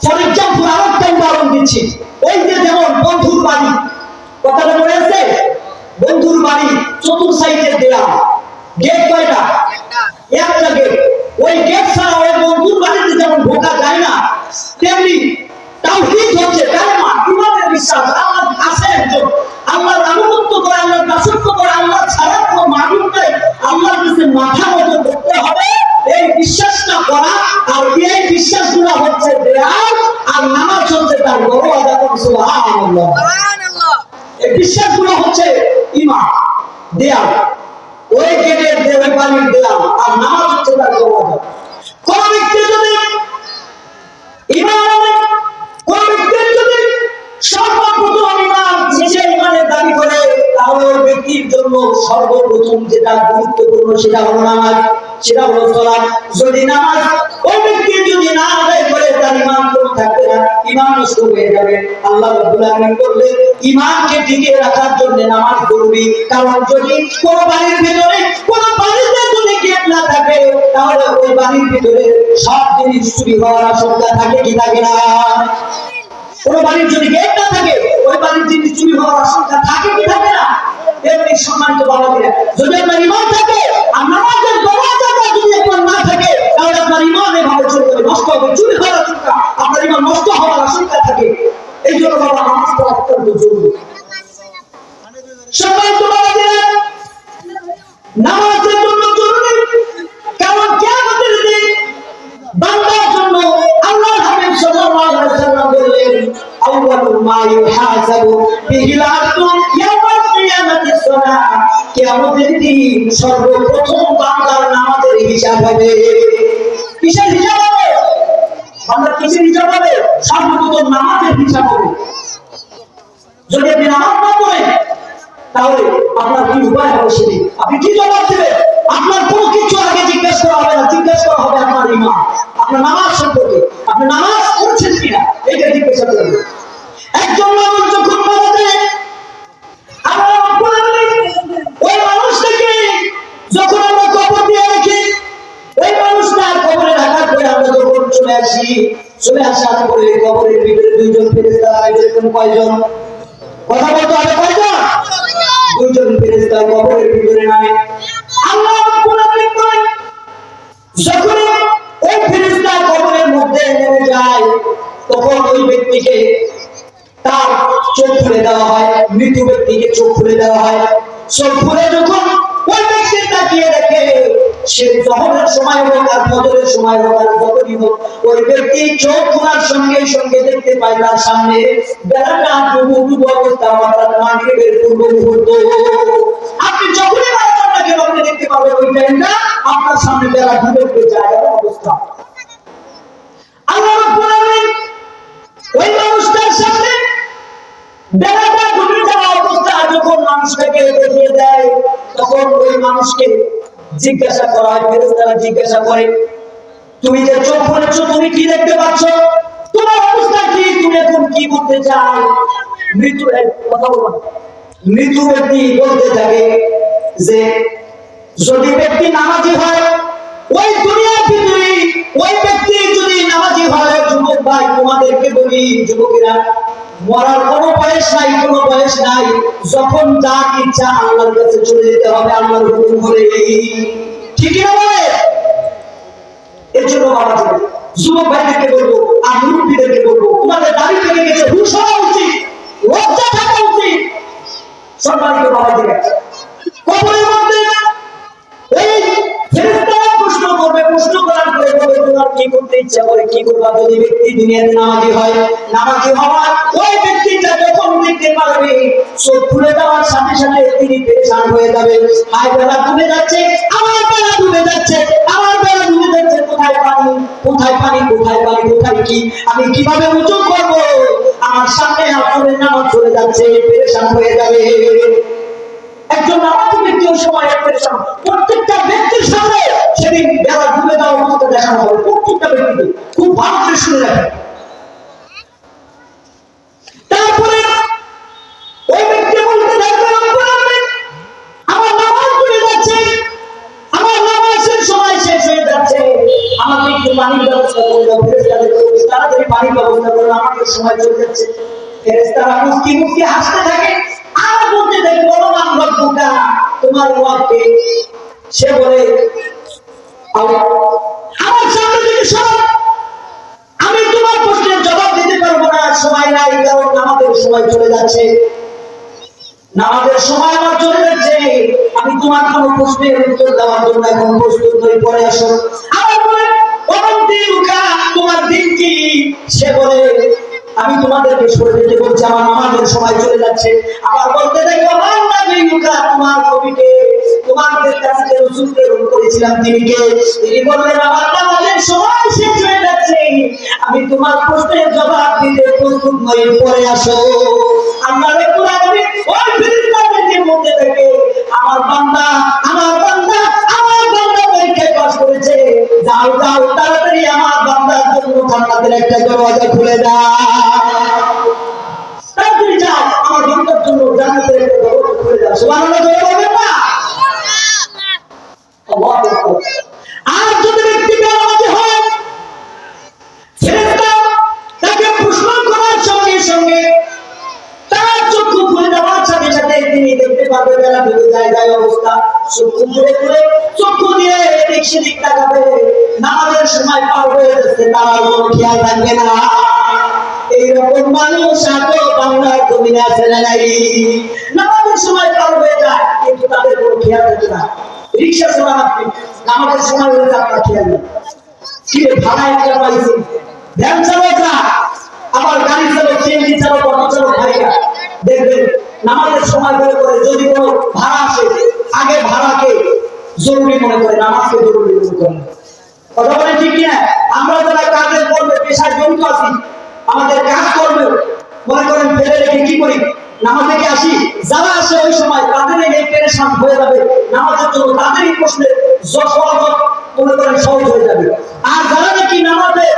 ফর এক্সাম্পল আরেকটা উদাহরণ দিচ্ছি। ওই যে যেমন বন্ধুর বাড়ি, কথাটা মনে আছে? বন্ধুর বাড়ি চতুর সাইডের দেওয়া, গেট কয়টা? একটা গেট। ওই গেট ছাড়া ওই বন্ধুর বাড়িতে যেমন ঢোকা যায় না, তেমনি তাওহীদ হচ্ছে কালেমা, ঈমানের বিশ্বাস। আল্লাহ আছে একজন, আল্লাহর আনুগত্য করে, আল্লাহর দাসত্ব করে, আল্লাহ ছাড়া কোনো মাবুদ নাই, আল্লাহর কাছে মাথা নত করতে হবে, এই বিশ্বাসটা করা। আর এই বিশ্বাসগুলো হচ্ছে দেয়াল, আর নামাজ হচ্ছে তার দরওয়াজা। সুবহানাল্লাহ। এই বিশ্বাসগুলো হচ্ছে ঈমান, দেয়াল, ওই গেটের দেওয়াল, বাড়ির দেয়াল, আর নামাজ হচ্ছে তার দরওয়াজা। কোন ব্যক্তি যদি ঈমান সর্বপ্রথম ঈমান নিজে ঈমানের দাবি করে, তাহলে ওই ব্যক্তির জন্য সর্বপ্রথম যেটা গুরুত্বপূর্ণ সেটা হলো নামাজ, সেটা হলো সালাত। যদি নামাজ ওই ব্যক্তি যদি না আদায় করে, তার ঈমান কোনো থাকবে না, ঈমান নষ্ট হয়ে যাবে। আল্লাহ রাব্বুল আলামিন বললেন, ঈমানকে টিকিয়ে রাখার জন্য নামাজ জরুরি। কারণ যদি কোন বাড়ির ভিতরে, কোন বাড়িতে যদি গেট না থাকে, তাহলে ওই বাড়ির ভিতরে সব জিনিস চুরি হওয়ার আশঙ্কা থাকে কি থাকে না? কোন বাড়ির যদি গেট না থাকে, ওই বাড়ির জিনিস চুরি হওয়ার আশঙ্কা থাকে কি থাকে না? তেমনি সম্মানিত বাবাজিরা, যদি আপনার ঈমান থাকে আর নামাজের দরওয়াজাটা যদি আপনার না থাকে, তাহলে আপনার ঈমান এভাবে চলবে, নষ্ট হবে, চুরি হওয়ার আশঙ্কা, আপনার ঈমান নষ্ট হওয়ার আশঙ্কা থাকে। এই জন্য বাবা নামাজটা অত্যন্ত জরুরি। সম্মানিত বাবাজিরা, নামাজের জন্য জরুরি, কারণ কিয়ামতের দিন বান্দার জন্য আল্লাহর হাবিব সাল্লাল্লাহু আলাইহি ওয়াসাল্লাম বললেন, আউয়ালু মা ইউহাসাবু বিহিল আবদু ইয়াওমাল কিয়ামাতি সালাহ। কিয়ামতের দিন সর্বপ্রথম বান্দার নামাজের হিসাব হবে। কিসের হিসাব হবে? বান্দার কিসের হিসাব হবে? সর্বপ্রথম নামাজের হিসাব হবে। যদি আপনি নামাজ না পড়েন, তাহলে আপনার কি উপায় হবে সেদিন? আপনি কি জবাব দেবেন? আপনার কোনো কিছু আগে জিজ্ঞেস করা হবে না, জিজ্ঞেস করা হবে আপনার ঈমান, আপনার নামাজ সম্পর্কে, আপনি নামাজ পড়ছেন কিনা এটা জিজ্ঞাসা করবেন। একজন মানুষ যখন মারা যায়, আমরা ওই মানুষটাকে যখন আমরা কবর দিয়ে রাখি, ওই মানুষটা কবরে রাখার পরে আমরা যখন চলে আসার পরে কবরের ভিতরে দুইজন ফেরেশতা, এরকম কয়জন? কথা বলতে হবে কয়জন? দুইজন ফেরেশতা কবরের ভিতরে নামে। আল্লাহ রাব্বুল আলামিন বলেন, যখন ওই ফেরেশতা কবরের মধ্যে নেমে যায়, তখন ওই ব্যক্তিকে তার চোখ খুলে দেওয়া হয়, মৃত ব্যক্তিকে চোখ খুলে দেওয়া হয়। চোখ খুলে যখন ওই ব্যক্তি তাকিয়ে দেখে, সে জহরের সময় হোক আর ফজরের সময় হোক আর যখনই হোক, ওই ব্যক্তি চোখ খোলার সঙ্গে সঙ্গে দেখতে পায় তার সামনে বেলাটা ডুবো অবস্থা, অর্থাৎ মাগরিবের পূর্ব মুহূর্ত। আপনি যখনই বাচ্চাটাকে আপনি দেখতে পাবেন ওই টাইমটা আপনার সামনে বেলা ডুবে যায় অবস্থা। আল্লাহ রাব্বুল আলামিন ওই মানুষটার সামনে বেলাটা ডুবে যাওয়া অবস্থা যখন মানুষটাকে দেখিয়ে দেয়, তখন ওই মানুষকে জিজ্ঞাসা করা হয়, ফেরেশতারা জিজ্ঞাসা করে, তুমি যে চোখ খুলেছো তুমি কি দেখতে পাচ্ছ? তোমার অবস্থা কি? তুমি এখন কি করতে চাও? মৃত কথা বলো। মৃত ব্যক্তি বলতে থাকে যে যদি ব্যক্তি নামাজি হয়, ওই দুনিয়ার ভিতরে ওই ব্যক্তি যদি নামাজি হয়, যুবক ভাই তোমাদেরকে বলি, যুবকেরা, মরার কোনো বয়স নাই, কোনো বয়স নাই, যখন যা ইচ্ছা আল্লাহর কাছে চলে যেতে হবে আল্লাহর হুকুম করে। ঠিক না বলে? এর জন্য বাবা যুবক ভাইদেরকে বলবো আর মুরব্বীদেরকে বলবো, তোমাদের দাড়ি পেকে গেছে, হুঁশ হওয়া উচিত, লজ্জা থাকা উচিত। সম্মানিত বাবাদের, কবরের মধ্যে এই ফেরেশতারা প্রশ্ন করবে, প্রশ্ন করার পরে বলবে তোমার কি করতে ইচ্ছা করে, কি করবা? যদি ব্যক্তি দুনিয়াতে নামাজি হয়, নামাজি হওয়ার ওই ব্যক্তিটা যখন দেখতে পারবে, চোখ খুলে দেওয়ার সাথে সাথে তিনি পেরেশান হয়ে যাবে। হায় বেলা ডুবে যাচ্ছে, আমার বেলা ডুবে যাচ্ছে, আমার বেলা ডুবে যাচ্ছে, কোথায় পানি, কোথায় পানি, কোথায় পানি, কোথায় কি, আমি কিভাবে উঁচু করবো? আমার সামনে আসরের নামাজ চলে যাচ্ছে, পেরেশান হয়ে যাবে। একজন নামাজি ব্যক্তি ওই সময় পেরেশান, প্রত্যেকটা ব্যক্তির সামনে সেদিন বেলা ডুবে যাওয়ার অবস্থা দেখানো হবে, প্রত্যেকটা ব্যক্তিকে। খুব ভালো করে শুনে রাখেন। তারপরে ওই ব্যক্তি বলতে থাকবে, আমার নামাজ চলে যাচ্ছে, আমার নামাজের সময় শেষ হয়ে যাচ্ছে, আমাকে একটু পানির ব্যবস্থা করে দাও। ফেরেশতাদের বলবে তাড়াতাড়ি পানির ব্যবস্থা করো, আমাদের সময় চলে যাচ্ছে। ফেরেশতারা মুস্কি মুস্কি হাসতে থাকে আর বলতে থাকে, বলো মান রব্বুকা, তোমার রবকে। সে বলে আমার সামনে থেকে সরো, আমি তোমার প্রশ্নের জবাব দিতে পারবো না, সময় নাই, কারণ আমাদের সময় চলে যাচ্ছে, নামাজের সময় আমার চলে যাচ্ছে, আমি তোমার কোনো প্রশ্নের উত্তর দেওয়ার জন্য এখন প্রস্তুত নই, পরে আসো। আবার বলে তোমার দিন কি? সে বলে আমি তোমাদেরকে সরে যেতে বলছি, আমার নামাজের সময় চলে যাচ্ছে। আবার বলতে দেখো তোমার কবিকে, তোমাদের কাছে যে রাসূল প্রেরণ করেছিলাম তিনি কে? তিনি বললেন আমার নামাজের সময় শেষ হয়ে যাচ্ছে, আমি তোমার প্রশ্নের জবাব দিতে প্রস্তুত নই, পরে আসো। আল্লাহ রাব্বুল আলামিন ওই ফেরেশতাদের মধ্যে থেকে আমার বান্দা, আমার বান্দা, আমার বান্দা পরীক্ষায় পাস করেছে, যাও যাও তাড়াতাড়ি আমার বান্দার জন্য জান্নাতের একটা দরজা খুলে দাও, তাড়াতাড়ি যাও আমার বান্দার জন্য জান্নাতের একটা দরজা খুলে দাও। সুবহানাল্লাহ বলবেন না? আল্লাহু আকবার। আর যদি ব্যক্তি নামাজি হয়, ফেরেশতা তাকে প্রশ্ন করার সঙ্গে সঙ্গে তার চক্ষু খুলে দেওয়ার সাথে সাথে তিনি দেখতে পাবে বেলা ডুবে যায় অবস্থা। চক্ষু খুলে খুলে চক্ষু দিয়ে এদিক সেদিক তাকাবে, নামাজের সময় পার হয়ে যাচ্ছে, তার কোনো খেয়াল রাখবে না। এইরকম মানুষ আজও বাংলার জমিনে আছে না নাই? নামাজের সময় পার হয়ে যায় কিন্তু তাদের কোনো খেয়াল রাখে না। রিক্সা চালান আপনি, নামাজের সময় হলে আপনার খেয়াল নেই, কি ভাড়া একটা পাইছি, ভ্যান চালকরা, আবার গাড়ি চালক, সিএনজি চালক, অটো চালক ভাইরা দেখবেন নামাজের সময় করে করে যদি কোনো ভাড়া আসে, আগে ভাড়াকে জরুরি মনে করে, নামাজকে জরুরি মনে করে। কথা বলেন ঠিক কিনা? আমরা যারা কাজের করবে পেশায় জড়িত আছি, আমাদের কাজ করবে মনে করেন ফেলে রেখে কি করি, নামাজে কি আসি, যারা আসে ওই সময় তাদের এই পেরেশান হয়ে যাবে নামাজের জন্য, তাদেরই প্রশ্নের জবাব মনে করেন সহজ হয়ে যাবে। আর যারা নাকি নামাজে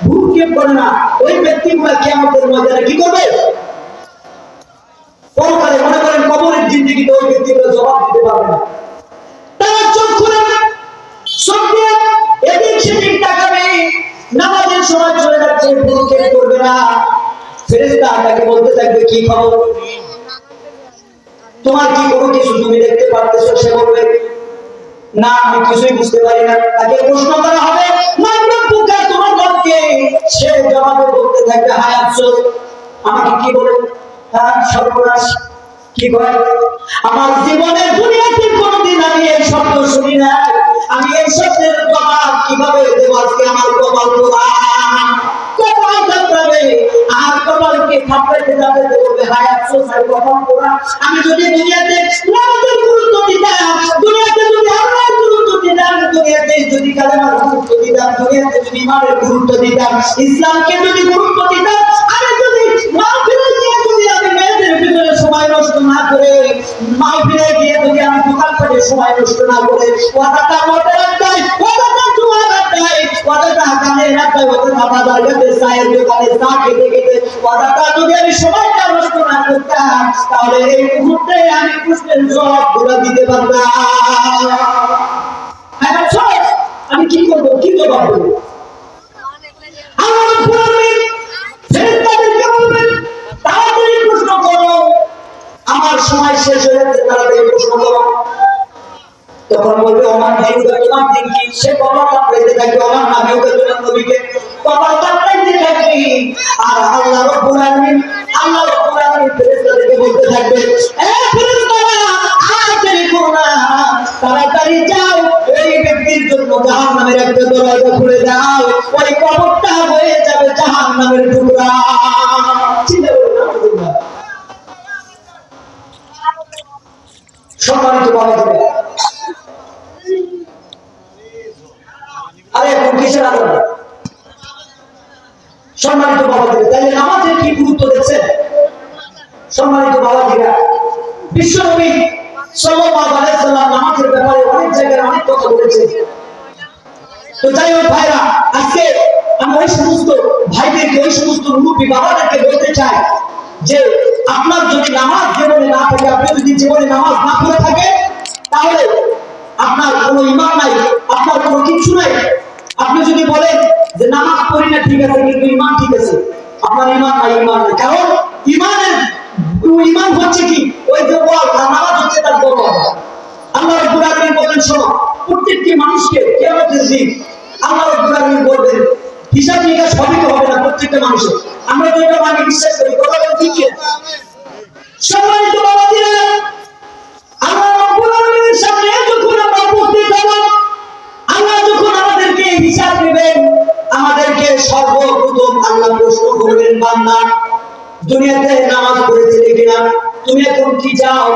ভ্রুক্ষেপ করে না, ওই ব্যক্তিগুলা কিয়ামতের ময়দানে কি করবে? পরকালে মনে করেন কবরের জিন্দেগিতে ওই ব্যক্তিগুলো জবাব দিতে পারবে না। তারা চোখ খুলে চোখ দিয়ে এদিক সেদিক তাকাবে, নামাজের সময় চলে যাচ্ছে, ভ্রুক্ষেপ করবে না। ফেরেশতা তাকে বলতে থাকবে, কি খবর, তোমার কি কোনো কিছু তুমি দেখতে পারতেছো? সে বলবে, না আমি কিছুই বুঝতে পারি না। তাকে প্রশ্ন করা হবে, তোমার রবকে? সে জবাবে বলতে থাকবে, হায় আফসোস, আমাকে কি বলে? হ্যাঁ, সর্বনাশ, কি বলে? আমার জীবনের দুনিয়াতে কোনোদিন আমি এই শব্দ শুনি না, আমি এই শব্দের জবাব কিভাবে দেবো? আজকে আমার কপাল পোড়া, কপাল থাপড়াবে। আর কপালকে থাপড়াতে যাবে, বলবে, হায় আফসোস, আর কপাল পোড়া। আমি যদি দুনিয়াতে নামাজের গুরুত্ব দিতাম, দুনিয়াতে যদি আল্লাহর গুরুত্ব দিতাম, দুনিয়াতে যদি কালেমার গুরুত্ব দিতাম, দুনিয়াতে যদি ইমানের গুরুত্ব দিতাম, ইসলামকে যদি গুরুত্ব দিতাম, আমি যদি মাহফিলে গিয়ে যদি আমি মেয়েদের ভিতরে সময় নষ্ট না করে, মাহফিলে গিয়ে যদি আমি দোকান করে সময় নষ্ট না করে, ওয়াদাটা মনে রাখতাই, ওয়াদাটা তোমার রাখতাই, ওয়াদাটা কানে রাখতাই, ওয়াদাটা বাজার গেতে চায়ের দোকানে চা খেতে খেতে ওয়াদাটা যদি আমি সময়টা নষ্ট না করতাম, তাহলে এই মুহূর্তে আমি প্রশ্নের জবাবগুলো দিতে পারতাম। আমি কি করবো, কি জবাব দেবো? তাড়াতাড়ি প্রশ্ন করো, আমার সময় শেষ হয়ে যাচ্ছে, তাড়াতাড়ি প্রশ্ন করো। তখন বলবে, আমার দিনকে, তোমার দিন কি? সে কপাল কাঁপড়াইতে থাকবে, আমার নাবিকে, তোমার নবীকে কপাল কাঁপড়াইতে থাকবে। আর আল্লাহ রাব্বুল আলামিন ফেরেশতাদেরকে বলতে থাকবে, এ ফেরেশতারা, আর দেরি করো না, তাড়াতাড়ি যাও, এই ব্যক্তির জন্য জাহান্নামের একটা দরজা খুলে দাও, ওই কবরটা হয়ে যাবে জাহান্নামের টুকরা। চিন্তা করুন না, সম্মানিত বাবা দিবে। আরে এখন কিসের আদর? সম্মানিত বাবা দিবে, তাইলে নামাজের কি গুরুত্ব দিচ্ছেন? সম্মানিত বাবা দিরা, বিশ্বনবী সাল্লাল্লাহু আলাইহি ওয়াসাল্লাম নামাজের ব্যাপারে অনেক জায়গায় অনেক কথা বলেছেন। তো যাই হোক ভাইরা, আজকে আমি ওই সমস্ত ভাইদেরকে, ওই সমস্ত মুরব্বী বাবাদেরকে বলতে চাই যে আপনার যদি নামাজ জীবনে না থাকে, আপনি যদি জীবনে নামাজ না পড়ে থাকে, তাহলে আপনার কোনো ঈমান নাই, আপনার কোনো কিছু নাই। আপনি যদি বলেন যে নামাজ পড়ি না, ঠিক আছে, কিন্তু ঈমান ঠিক আছে, আপনার ঈমান নাই, ঈমান নাই। কারণ ঈমান হচ্ছে কি, ওই যে বল, নামাজ হচ্ছে তার বড়। আল্লাহ রাব্বুল আলামিন বলেন, শোনো, প্রত্যেকটি মানুষকে কিয়ামতের দিন আল্লাহ রাব্বুল আলামিন বলবেন, হিসাব নিকাশ সবই হবে না প্রত্যেকটা মানুষের। আমরা তো এটা মানে বিশ্বাস করি, কথা বলেন ঠিক কি? সম্মানিত বাবাজিরা, আল্লাহ রাব্বুল আলামিনের সামনে যখন আমরা উপস্থিত হব, আল্লাহ যখন আমাদেরকে হিসাব নেবেন, আমাদেরকে সর্বপ্রথম আল্লাহ প্রশ্ন করবেন, বান্দা দুনিয়াতে নামাজ পড়েছিলে কিনা? তুমি এখন কি চাও?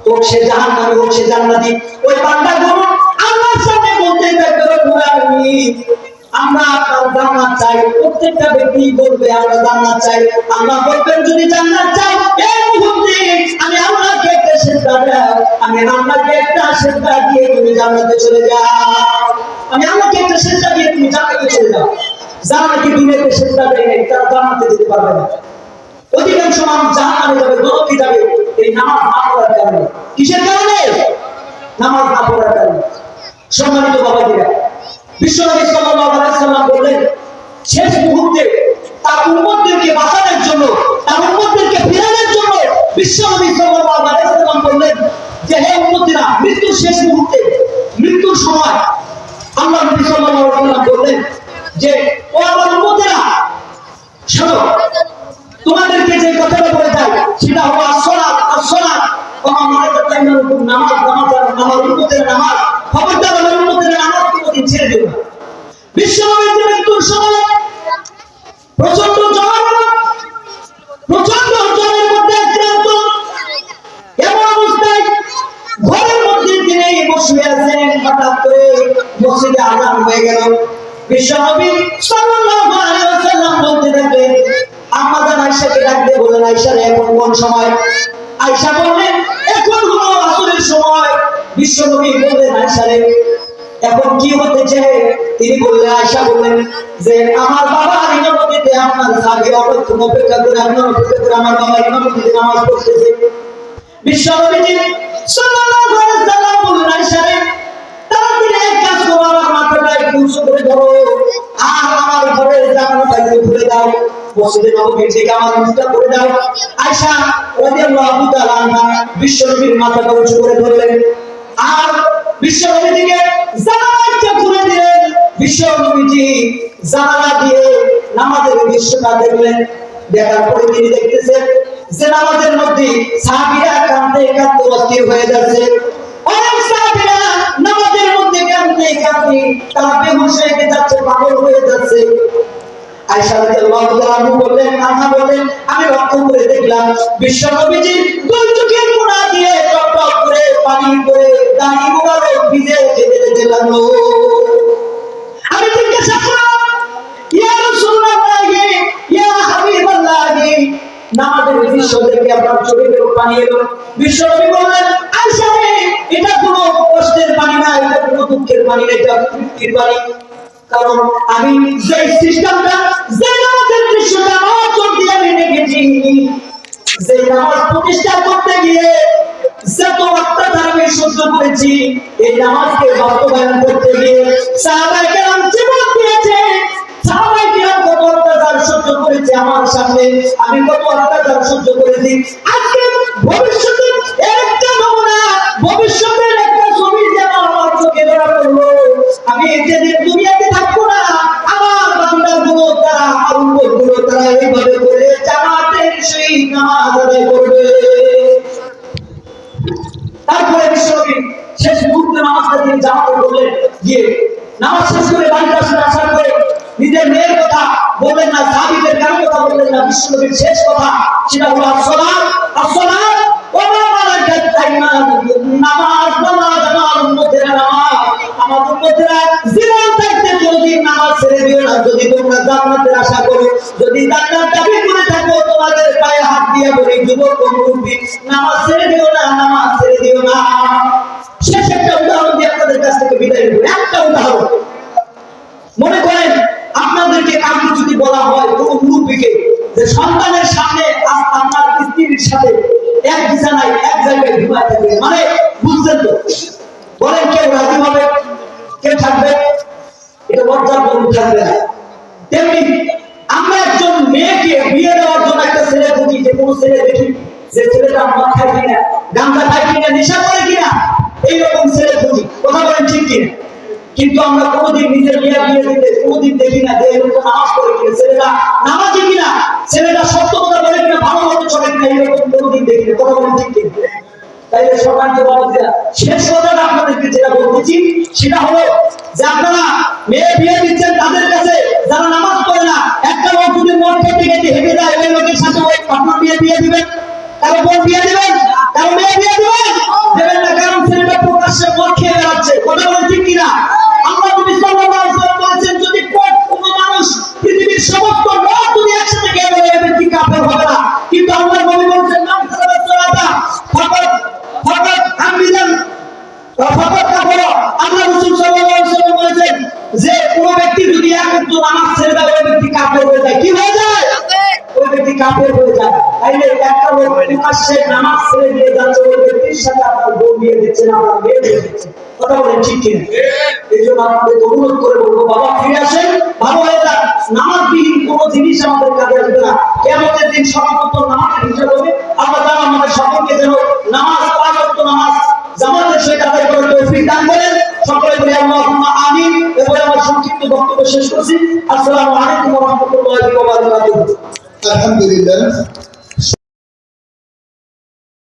হোক সে জাহান্নামী, হোক সে জান্নাতি। ওই বান্দাগুলো আল্লাহর সামনে বলতে থাকবে, রব্বুল আলামিন, আমরা আপনার জান্নাত চাই। প্রত্যেকটা ব্যক্তি বলবে, আমরা জান্নাত চাই। আল্লাহ বলবেন, যদি জান্নাত চাই, এই মুহূর্তে আমি আল্লাহকে একটা সিজদা দাও, আমি আল্লাহকে একটা সিজদা দিয়ে তুমি জান্নাতে চলে যাও। আমি আল্লাহকে একটা সিজদা দিয়ে তুমি জান্নাতে চলে যাও। যারা নাকি দুনিয়াতে সিজদা দেয় নাই, তারা জান্নাতে যেতে পারবে না। অধিকাংশ মানুষ জাহান্নামে যাবে, নরকে যাবে, এই নামাজ না পড়ার কারণে। কিসের কারণে? নামাজ না পড়ার কারণে। সম্মানিত বাবাজিরা, বিশ্বনবী সাল্লাল্লাহু আলাইহি ওয়াসাল্লাম বললেন, শেষ মুহূর্তে তার উম্মতদেরকে বাঁচানোর জন্য, তার উম্মতদেরকে ফেরানোর জন্য বিশ্বনবী সাল্লাল্লাহু আলাইহি ওয়াসাল্লাম বললেন যে, হে উম্মতেরা, মৃত্যুর শেষ মুহূর্তে, মৃত্যুর সময় আল্লাহ নবী সাল্লাল্লাহু আলাইহি ওয়াসাল্লাম বললেন যে, ও আমার উম্মতেরা, শোনো, তোমাদেরকে যে কথাটা বলে যায় সেটা হলো আসসালাত, আসসালাত, আমার নামাজ, নামাজ, আমার উম্মতের নামাজ। খবরদার আমার উম্মতের নামাজ কোনোদিন ছেড়ে দিও না। বিশ্বনবীর মৃত্যুর সময় প্রচন্ড জ্বর, প্রচন্ড জ্বরের মধ্যে আক্রান্ত, এমন অবস্থায় ঘরের মধ্যে তিনি বসে আছেন। হঠাৎ করে মসজিদে আযান হয়ে গেল। বিশ্বনবী সাল্লাল্লাহু আলাইহি ওয়াসাল্লাম বলতে থাকলেন, আম্মা জান আয়েশাকে ডাক দিয়ে বললেন, আয়েশা রে, এখন কোন সময়? আয়েশা বললেন, এখন হলো আসরের সময়। বিশ্বনবী বললেন, আয়েশা রে, এখন কি হতেছে? তিনি বললেন, আয়েশা বললেন যে আমার বাবা ইমামতিতে আপনার সাহাবীরা অনেকক্ষণ অপেক্ষা করে, আপনার অপেক্ষা করে আমার বাবা ইমামতিতে নামাজ পড়তেছে। বিশ্বনবী সাল্লাল্লাহু আলাইহি ওয়াসাল্লাম বললেন, আয়েশা রে, তাড়াতাড়ি এক কাজ করো, আমার মাথাটা একটু উঁচু করে ধরো আর আমার ঘরের জানালাটা একটু খুলে দাও, মসজিদে নববীর দিকে আমার মুখটা করে দাও। আয়েশা রাদিয়াল্লাহু তাআলা আনহা বিশ্বনবীর মাথাটা উঁচু করে ধরলেন আর বিশ্বনবী দিকে জানালাটা খুলে দিলেন। বিশ্বনবীজি জানালা দিয়ে নামাজের দৃশ্যটা দেখলেন। দেখার পরে তিনি দেখতেছেন যে নামাজের মধ্যে সাহাবীরা কাঁদতে কাঁদতে অস্থির হয়ে যাচ্ছে। অনেক সাহাবীরা নামাজের মধ্যে কাঁদতে কাঁদতে তারা বেহুশ হয়ে যাচ্ছে, পাগল হয়ে যাচ্ছে। আয়েশা রাদিয়াল্লাহু তাআলা বললেন, আনহা বললেন, আমি লক্ষ্য করে দেখলাম বিশ্বনবীজি দুই চোখের কোণা দিয়ে টপ টপ করে পানি করে দাড়ি মোবারক ভিজে যেতে যেতে লাগলো। আমি জিজ্ঞাসা করলাম, ইয়া রাসূলুল্লাহ, ইয়া হাবিবাল্লাহ, নামাজের দৃশ্য দেখে আপনার চোখে পানি এলো? বিশ্বনবী বললেন, আয়েশা রে, এটা কোনো কষ্টের পানি না, এটা কোনো দুঃখের পানি না, এটা তৃপ্তির পানি। কারণ আমি যে সিস্টেমটা, যে নামাজের দৃশ্যটা আমার চোখ দিয়ে আমি দেখেছি, যে নামাজ প্রতিষ্ঠা করতে গিয়ে যত অত্যাচার আমি সহ্য করেছি, এই নামাজকে বাস্তবায়ন করতে গিয়ে সাহাবায়ে কেরাম জীবন দিয়েছে। সাহাবায়ে কেরাম কত অত্যাচার সহ্য করেছে আমার সামনে, আমি কত অত্যাচার সহ্য করেছি। আজকে ভবিষ্যতে একটা নমুনা, ভবিষ্যতের একটা ছবি যেন আমার চোখে ধরা পড়লো। আমি যেদিন দুনিয়াতে থাকবো না, আমার বান্দাগুলো তারা, আমার উম্মতগুলো তারা এইভাবে করে জামাতের সহিত নামাজ আদায় করবে। তারপরে বিশ্বনবী শেষ মুহূর্তে নামাজটা তিনি জামাতে করলেন। গিয়ে নামাজ শেষ করে বাড়িতে আসার পরে নিজের মেয়ের কথা বললেন না, সাহাবীদের কারো কথা বললেন না। বিশ্বনবীর শেষ কথা সেটা হলো আসসালাত, আসসালাত ওয়া মা মালাকাত আইমানুকুম, নামাজ, নামাজ, আমার উম্মতেরা নামাজ। আমার উম্মতেরা জীবন থাকতে কোনদিন নামাজ ছেড়ে দিও না। যদি তোমরা জান্নাতের আশা করো, যদি জান্নাত দাবি করে থাকো, তোমাদের পায়ে হাত দিয়ে বলি, যুবক ও মুরব্বি, নামাজ ছেড়ে দিও না, নামাজ ছেড়ে দিও না। শেষ একটা উদাহরণ দিয়ে আপনাদের কাছ থেকে বিদায় নেব। একটা উদাহরণ মনে করেন, আপনাদেরকে কাউকে যদি বলা হয়, কোন মুরব্বিকে, যে সন্তানের সামনে আপনার স্ত্রীর সাথে এক বিছানায় এক জায়গায় ঘুমায় থাকবে, মানে বুঝছেন তো? বলেন, কেউ রাজি হবে? কেউ থাকবে? এটা লজ্জার বন্ধু থাকবে না। তেমনি আমরা একজন মেয়েকে বিয়ে দেওয়ার জন্য একটা ছেলে খুঁজি, যে কোনো ছেলে দেখি যে ছেলেটা মদ খায় কিনা, গাঁজা খায় কিনা, নেশা করে কিনা, এইরকম ছেলে খুঁজি। কথা বলেন ঠিক কিনা? কিন্তু আমরা কোনোদিন নিজের মেয়ে বিয়ে দিতে কোনোদিন দেখি না যে এরকম নামাজ পড়ে কিনা, ছেলেটা নামাজি কিনা, ছেলেটা সত্য কথা বলে কিনা, ভালো মতো চলে কিনা, এরকম কোনোদিন দেখি না। কথা বলেন ঠিক কিনা? তাইলে সম্মানিত বাবাজিরা, শেষ কথাটা আপনাদেরকে যেটা বলতেছি সেটা হলো যে আপনারা মেয়ে বিয়ে দিচ্ছেন তাদের কাছে যারা নামাজ পড়ে না, একটা লোক যদি মন খেতে খেতে হেঁটে যায়, ওই লোকের সাথে ওই আপনার বিয়ে দিবেন? কারো বোন বিয়ে দিবেন? কারো মেয়ে বিয়ে দিবেন? দেবেন না, কারণ ছেলেটা প্রকাশ্যে মদ খেয়ে বেড়াচ্ছে। কথা বলেন ঠিক কিনা? আল্লাহ নবী সাল্লাল্লাহু আলাইহি ওয়াসাল্লাম বলেছেন, যদি কোনো মানুষ পৃথিবীর সমস্ত মদ যদি একসাথে খেয়ে ফেলে, এর ব্যক্তি কাফের হবে না। কিন্তু আল্লাহ নবী বলেছেন, মান সালাতা সালাতা ফাকাত আমিদান ফাকাত কাফার। আল্লাহ রাসূল সাল্লাল্লাহু আলাইহি ওয়াসাল্লাম বলেছেন যে কোনো ব্যক্তি যদি এক ওয়াক্ত নামাজ ছেড়ে দেয়, ওই ব্যক্তি কাফের হয়ে যায়। কি হয়ে যায়? ওই ব্যক্তি কাফের হয়ে যায়। তাইলে একটা লোক প্রকাশ্যে নামাজ ছেড়ে দিয়ে যাচ্ছে, ওই ব্যক্তির সাথে আপনার বোন বিয়ে দিচ্ছেন, আপনার মেয়ে বিয়ে দিচ্ছেন। কথা বলেন ঠিক কিনা? এই জন্য আপনাদের অনুরোধ করে বলবো, বাবা ফিরে আসেন, ভালো হয়ে যান। নামাজবিহীন কোনো জিনিস আমাদের কাজে আসবে না। কিয়ামতের দিন সর্বপ্রথম নামাজের হিসাব হবে। আল্লাহ তাআলা আমাদের সকলকে যেন নামাজ, পাঁচ ওয়াক্ত নামাজ জামাতের সহিত আদায় করার তৌফিক দান করেন। সকলে বলি আল্লাহুম্মা আমিন। এবারে আমার সংক্ষিপ্ত বক্তব্য শেষ করছি। আসসালামু আলাইকুম ওয়া রাহমাতুল্লাহি ওয়া বারাকাতুহু। আলহামদুলিল্লাহ।